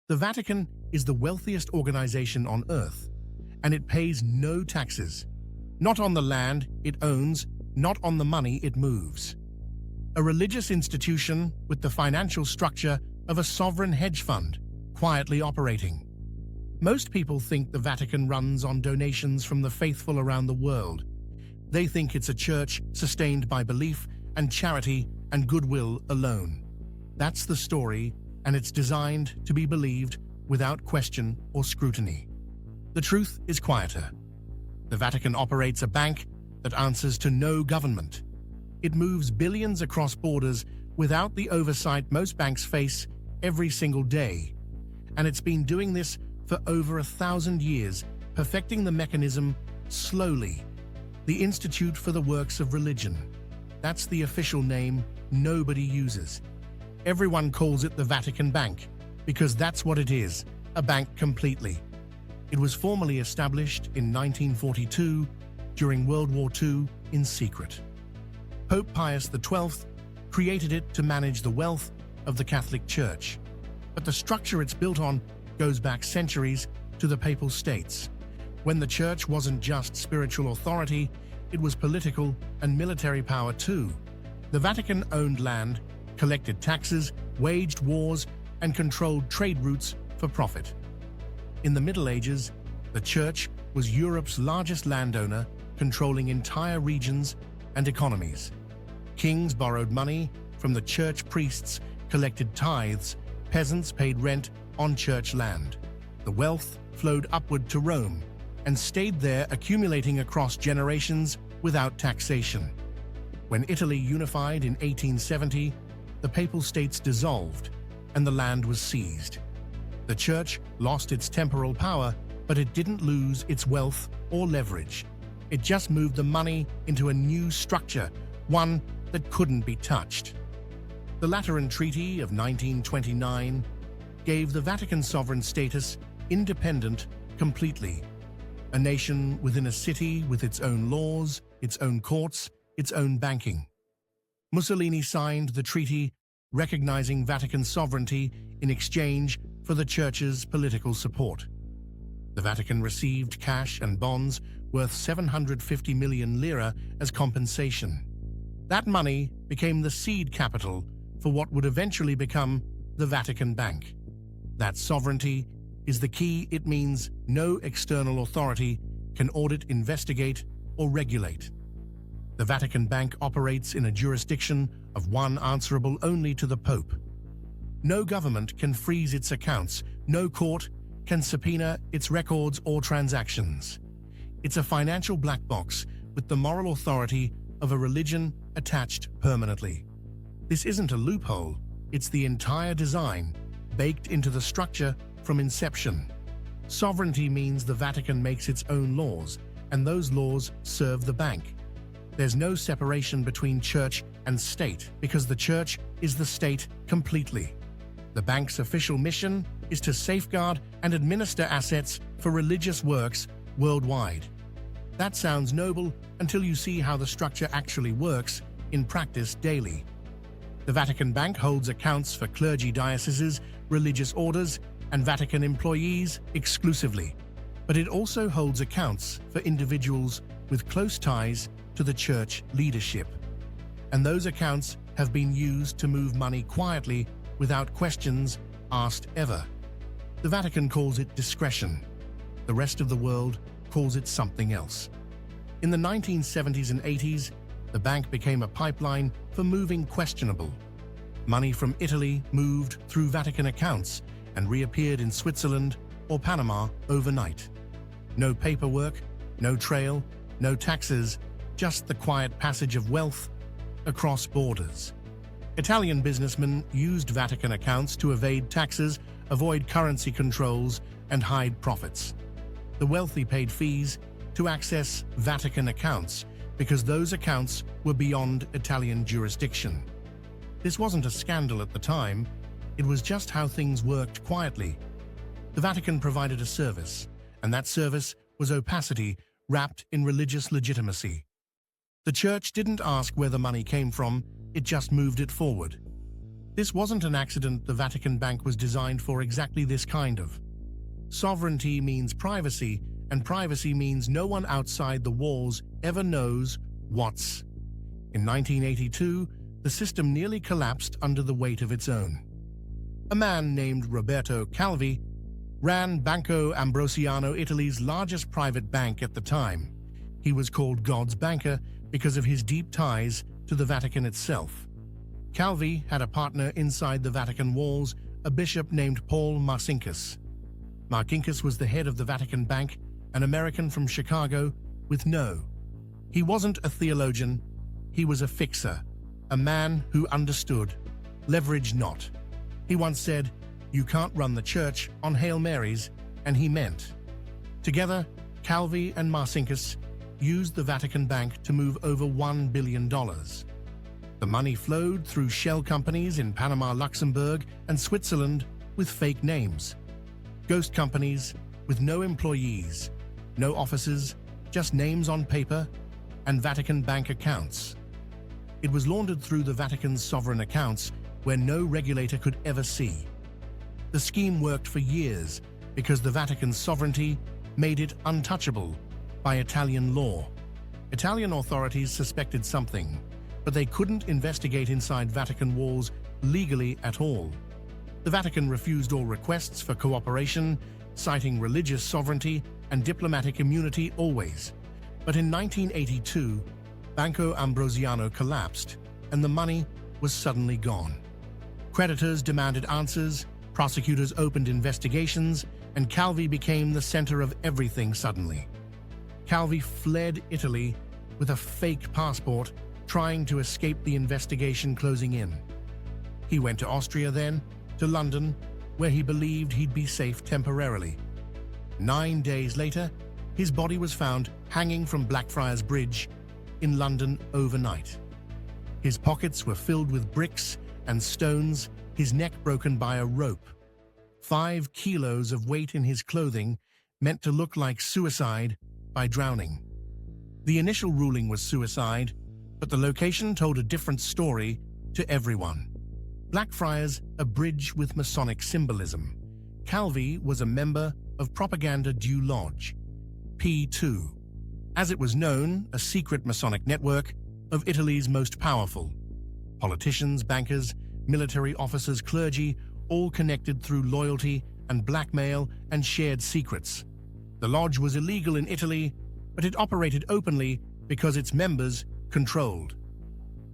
The Vatican is the wealthiest organization on earth, and it pays no taxes. Not on the land it owns, not on the money it moves. A religious institution with the financial structure of a sovereign hedge fund, quietly operating. Most people think the Vatican runs on donations from the faithful around the world. They think it's a church sustained by belief and charity and goodwill alone. That's the story, and it's designed to be believed without question or scrutiny. The truth is quieter. The Vatican operates a bank that answers to no government. It moves billions across borders without the oversight most banks face every single day. And it's been doing this for over 1,000 years, perfecting the mechanism slowly. The Institute for the Works of Religion. That's the official name nobody uses. Everyone calls it the Vatican Bank, because that's what it is, a bank completely. It was formally established in 1942 during World War II in secret. Pope Pius XII created it to manage the wealth of the Catholic Church. But the structure it's built on goes back centuries to the Papal States, when the Church wasn't just spiritual authority, it was political and military power too. The Vatican owned land, collected taxes, waged wars, and controlled trade routes for profit. In the Middle Ages, the Church was Europe's largest landowner, controlling entire regions and economies. Kings borrowed money from the church priests, collected tithes, peasants paid rent on church land. The wealth flowed upward to Rome and stayed there, accumulating across generations without taxation. When Italy unified in 1870, the Papal States dissolved and the land was seized. The Church lost its temporal power, but it didn't lose its wealth or leverage. It just moved the money into a new structure, one that couldn't be touched. The Lateran Treaty of 1929 gave the Vatican sovereign status independent completely. A nation within a city with its own laws, its own courts, its own banking. Mussolini signed the treaty recognizing Vatican sovereignty in exchange for the Church's political support. The Vatican received cash and bonds worth 750 million lira as compensation. That money became the seed capital for what would eventually become the Vatican Bank. That sovereignty is the key. It means no external authority can audit, investigate, or regulate. The Vatican Bank operates in a jurisdiction of one answerable only to the Pope. No government can freeze its accounts, no court can subpoena its records or transactions. It's a financial black box with the moral authority of a religion attached permanently. This isn't a loophole, it's the entire design, baked into the structure from inception. Sovereignty means the Vatican makes its own laws, and those laws serve the bank. There's no separation between church and state, because the church is the state completely. The bank's official mission is to safeguard and administer assets for religious works worldwide. That sounds noble until you see how the structure actually works in practice daily. The Vatican Bank holds accounts for clergy, dioceses, religious orders, and Vatican employees exclusively. But it also holds accounts for individuals with close ties to the church leadership. And those accounts have been used to move money quietly without questions asked ever. The Vatican calls it discretion. The rest of the world calls it something else. In the 1970s and 80s, the bank became a pipeline for moving questionable. Money from Italy moved through Vatican accounts and reappeared in Switzerland or Panama overnight. No paperwork, no trail, no taxes, just the quiet passage of wealth across borders. Italian businessmen used Vatican accounts to evade taxes, avoid currency controls, and hide profits. The wealthy paid fees to access Vatican accounts because those accounts were beyond Italian jurisdiction. This wasn't a scandal at the time, it was just how things worked quietly. The Vatican provided a service, and that service was opacity wrapped in religious legitimacy. The church didn't ask where the money came from, it just moved it forward. This wasn't an accident. The Vatican Bank was designed for exactly this kind of. Sovereignty means privacy, and privacy means no one outside the walls ever knows what's. In 1982, the system nearly collapsed under the weight of its own. A man named Roberto Calvi ran Banco Ambrosiano, Italy's largest private bank at the time. He was called God's banker because of his deep ties to the Vatican itself. Calvi had a partner inside the Vatican walls, a bishop named Paul Marcinkus. Marcinkus was the head of the Vatican Bank, an American from Chicago with he wasn't a theologian, he was a fixer, a man who understood, leverage not. He once said, "You can't run the church on Hail Marys," and he meant. Together, Calvi and Marcinkus used the Vatican Bank to move over $1 billion. The money flowed through shell companies in Panama, Luxembourg, and Switzerland with fake names. Ghost companies with no employees, no offices, just names on paper, and Vatican Bank accounts. It was laundered through the Vatican's sovereign accounts where no regulator could ever see. The scheme worked for years because the Vatican's sovereignty made it untouchable by Italian law. Italian authorities suspected something, but they couldn't investigate inside Vatican walls legally at all. The Vatican refused all requests for cooperation, citing religious sovereignty and diplomatic immunity always. But in 1982, Banco Ambrosiano collapsed, and the money was suddenly gone. Creditors demanded answers, prosecutors opened investigations, and Calvi became the center of everything suddenly. Calvi fled Italy with a fake passport, trying to escape the investigation closing in. He went to Austria then, to London, where he believed he'd be safe temporarily. 9 days later, his body was found hanging from Blackfriars Bridge in London overnight. His pockets were filled with bricks and stones, his neck broken by a rope. 5 kilos of weight in his clothing, meant to look like suicide by drowning. The initial ruling was suicide, but the location told a different story to everyone. Blackfriars, a bridge with Masonic symbolism. Calvi was a member of Propaganda Due Lodge, P2, as it was known, a secret Masonic network of Italy's most powerful. Politicians, bankers, military officers, clergy, all connected through loyalty and blackmail and shared secrets. The lodge was illegal in Italy, but it operated openly because its members controlled.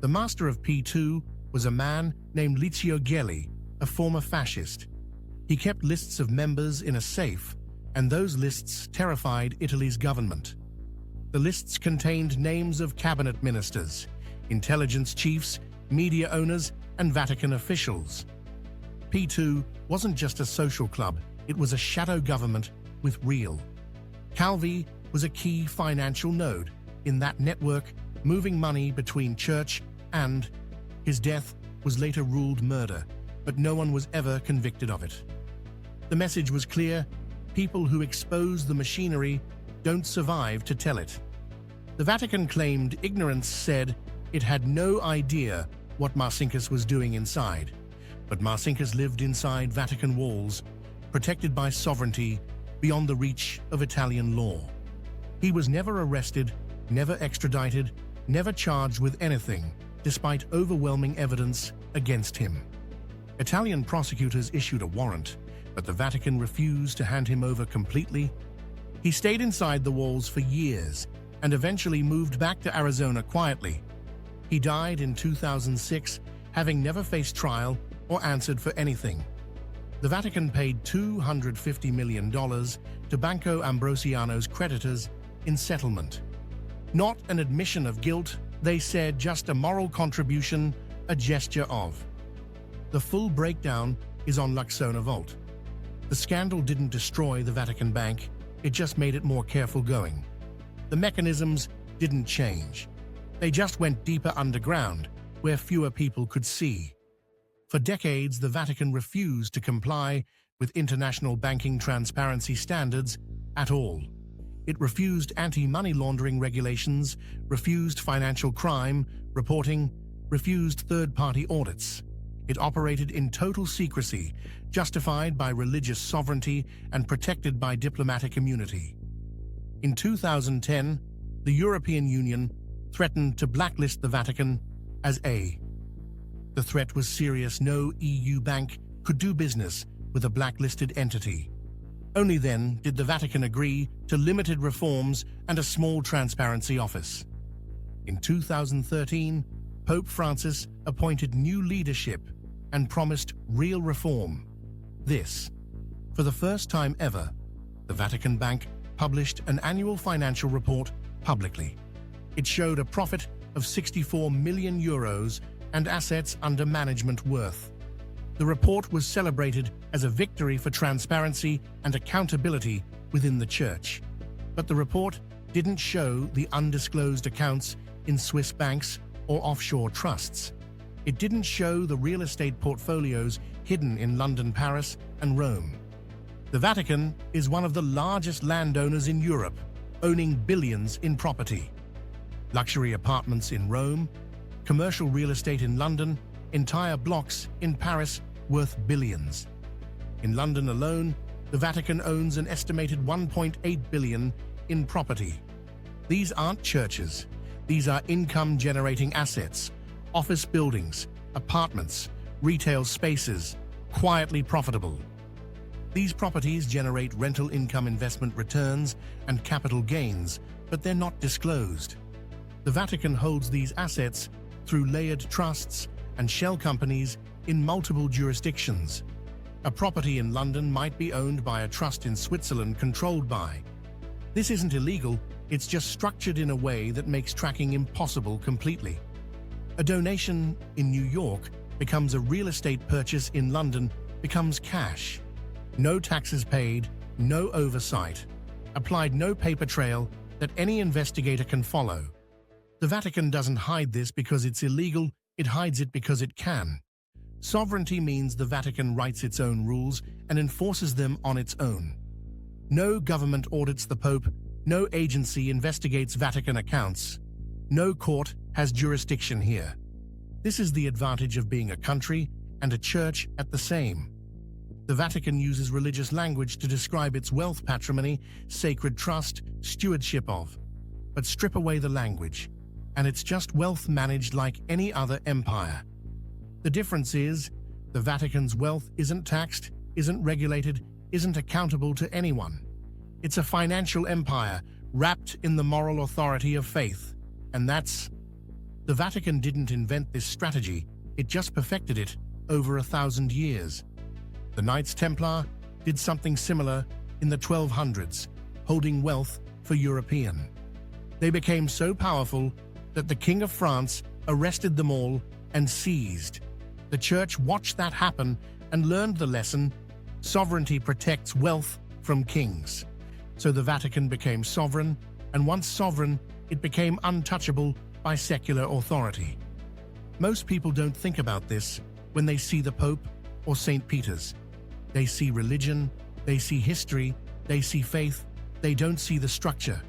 The master of P2 was a man named Licio Gelli, a former fascist. He kept lists of members in a safe, and those lists terrified Italy's government. The lists contained names of cabinet ministers, intelligence chiefs, media owners, and Vatican officials. P2 wasn't just a social club, it was a shadow government with real. Calvi was a key financial node in that network, moving money between church and his death was later ruled murder, but no one was ever convicted of it. The message was clear: people who expose the machinery don't survive to tell it. The Vatican claimed ignorance, said it had no idea what Marcinkus was doing inside. But Marcinkus lived inside Vatican walls, protected by sovereignty beyond the reach of Italian law. He was never arrested, never extradited, never charged with anything, despite overwhelming evidence against him. Italian prosecutors issued a warrant, but the Vatican refused to hand him over completely. He stayed inside the walls for years and eventually moved back to Arizona quietly. He died in 2006, having never faced trial or answered for anything. The Vatican paid $250 million to Banco Ambrosiano's creditors in settlement. Not an admission of guilt, they said, just a moral contribution, a gesture of. The full breakdown is on Luxona Vault. The scandal didn't destroy the Vatican Bank, it just made it more careful going. The mechanisms didn't change. They just went deeper underground, where fewer people could see. For decades, the Vatican refused to comply with international banking transparency standards at all. It refused anti-money laundering regulations, refused financial crime reporting, refused third-party audits. It operated in total secrecy, justified by religious sovereignty and protected by diplomatic immunity. In 2010, the European Union threatened to blacklist the Vatican as a. The threat was serious. No EU bank could do business with a blacklisted entity. Only then did the Vatican agree to limited reforms and a small transparency office. In 2013, Pope Francis appointed new leadership and promised real reform. This, for the first time ever, the Vatican Bank published an annual financial report publicly. It showed a profit of 64 million euros and assets under management worth. The report was celebrated as a victory for transparency and accountability within the Church. But the report didn't show the undisclosed accounts in Swiss banks or offshore trusts. It didn't show the real estate portfolios hidden in London, Paris, and Rome. The Vatican is one of the largest landowners in Europe, owning billions in property. Luxury apartments in Rome, commercial real estate in London, entire blocks in Paris worth billions. In London alone, the Vatican owns an estimated 1.8 billion in property. These aren't churches. These are income-generating assets, office buildings, apartments, retail spaces, quietly profitable. These properties generate rental income, investment returns, and capital gains, but they're not disclosed. The Vatican holds these assets through layered trusts and shell companies in multiple jurisdictions. A property in London might be owned by a trust in Switzerland controlled by. This isn't illegal, it's just structured in a way that makes tracking impossible completely. A donation in New York becomes a real estate purchase in London, becomes cash. No taxes paid, no oversight, applied no paper trail that any investigator can follow. The Vatican doesn't hide this because it's illegal, it hides it because it can. Sovereignty means the Vatican writes its own rules and enforces them on its own. No government audits the Pope, no agency investigates Vatican accounts. No court has jurisdiction here. This is the advantage of being a country and a church at the same. The Vatican uses religious language to describe its wealth, patrimony, sacred trust, stewardship of. But strip away the language, and it's just wealth managed like any other empire. The difference is, the Vatican's wealth isn't taxed, isn't regulated, isn't accountable to anyone. It's a financial empire wrapped in the moral authority of faith. And that's... The Vatican didn't invent this strategy, it just perfected it over 1,000 years. The Knights Templar did something similar in the 1200s, holding wealth for European. They became so powerful that the King of France arrested them all and seized. The Church watched that happen and learned the lesson: sovereignty protects wealth from kings. So the Vatican became sovereign, and once sovereign, it became untouchable by secular authority. Most people don't think about this when they see the Pope or St. Peter's. They see religion, they see history, they see faith, they don't see the structure.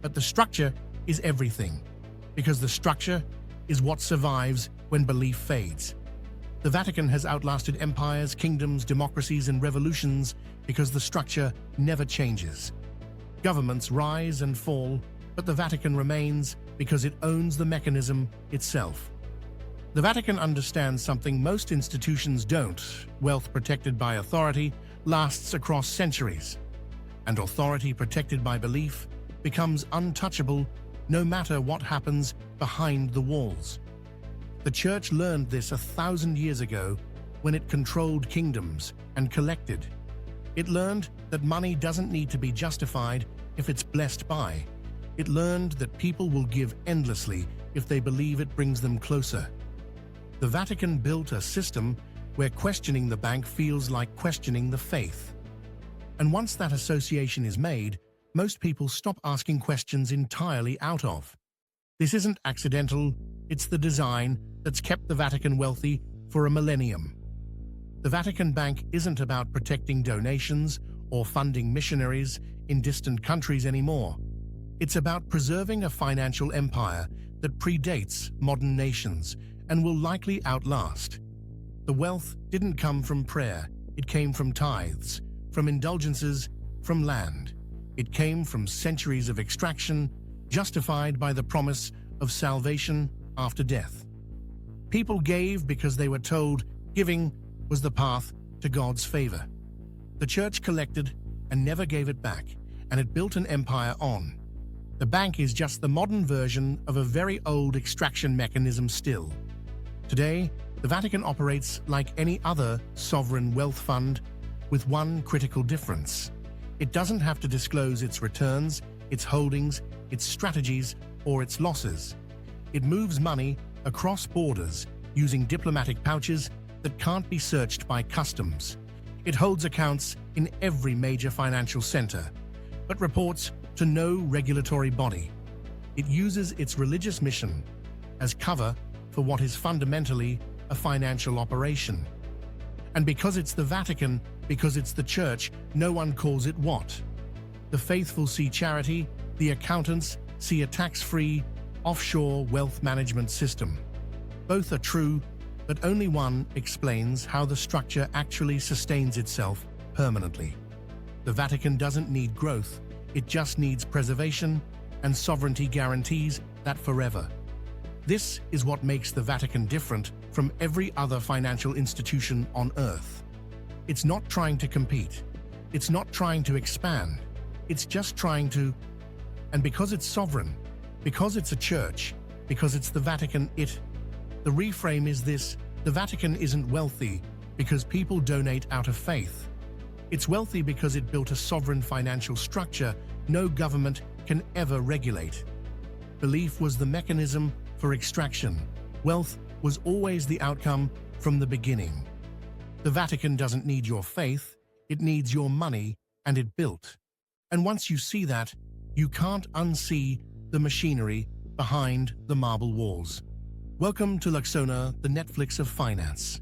But the structure is everything, because the structure is what survives when belief fades. The Vatican has outlasted empires, kingdoms, democracies, and revolutions because the structure never changes. Governments rise and fall, but the Vatican remains because it owns the mechanism itself. The Vatican understands something most institutions don't. Wealth protected by authority lasts across centuries, and authority protected by belief becomes untouchable no matter what happens behind the walls. The Church learned this 1,000 years ago when it controlled kingdoms and collected. It learned that money doesn't need to be justified if it's blessed by. It learned that people will give endlessly if they believe it brings them closer. The Vatican built a system where questioning the bank feels like questioning the faith. And once that association is made, most people stop asking questions entirely out of. This isn't accidental, it's the design that's kept the Vatican wealthy for a millennium. The Vatican Bank isn't about protecting donations or funding missionaries in distant countries anymore. It's about preserving a financial empire that predates modern nations and will likely outlast. The wealth didn't come from prayer, it came from tithes, from indulgences, from land. It came from centuries of extraction, justified by the promise of salvation after death. People gave because they were told giving was the path to God's favor. The church collected and never gave it back, and it built an empire on. The bank is just the modern version of a very old extraction mechanism still. Today, the Vatican operates like any other sovereign wealth fund, with one critical difference. It doesn't have to disclose its returns, its holdings, its strategies, or its losses. It moves money across borders using diplomatic pouches that can't be searched by customs. It holds accounts in every major financial center, but reports to no regulatory body. It uses its religious mission as cover for what is fundamentally a financial operation. And because it's the Vatican, because it's the church, no one calls it what? The faithful see charity, the accountants see a tax-free, offshore wealth management system. Both are true, but only one explains how the structure actually sustains itself permanently. The Vatican doesn't need growth, it just needs preservation, and sovereignty guarantees that forever. This is what makes the Vatican different from every other financial institution on Earth. It's not trying to compete. It's not trying to expand. It's just trying to... And because it's sovereign, because it's a church, because it's the Vatican, the reframe is this: the Vatican isn't wealthy because people donate out of faith. It's wealthy because it built a sovereign financial structure no government can ever regulate. Belief was the mechanism for extraction. Wealth was always the outcome from the beginning. The Vatican doesn't need your faith, it needs your money, and it built. And once you see that, you can't unsee the machinery behind the marble walls. Welcome to Luxona, the Netflix of finance.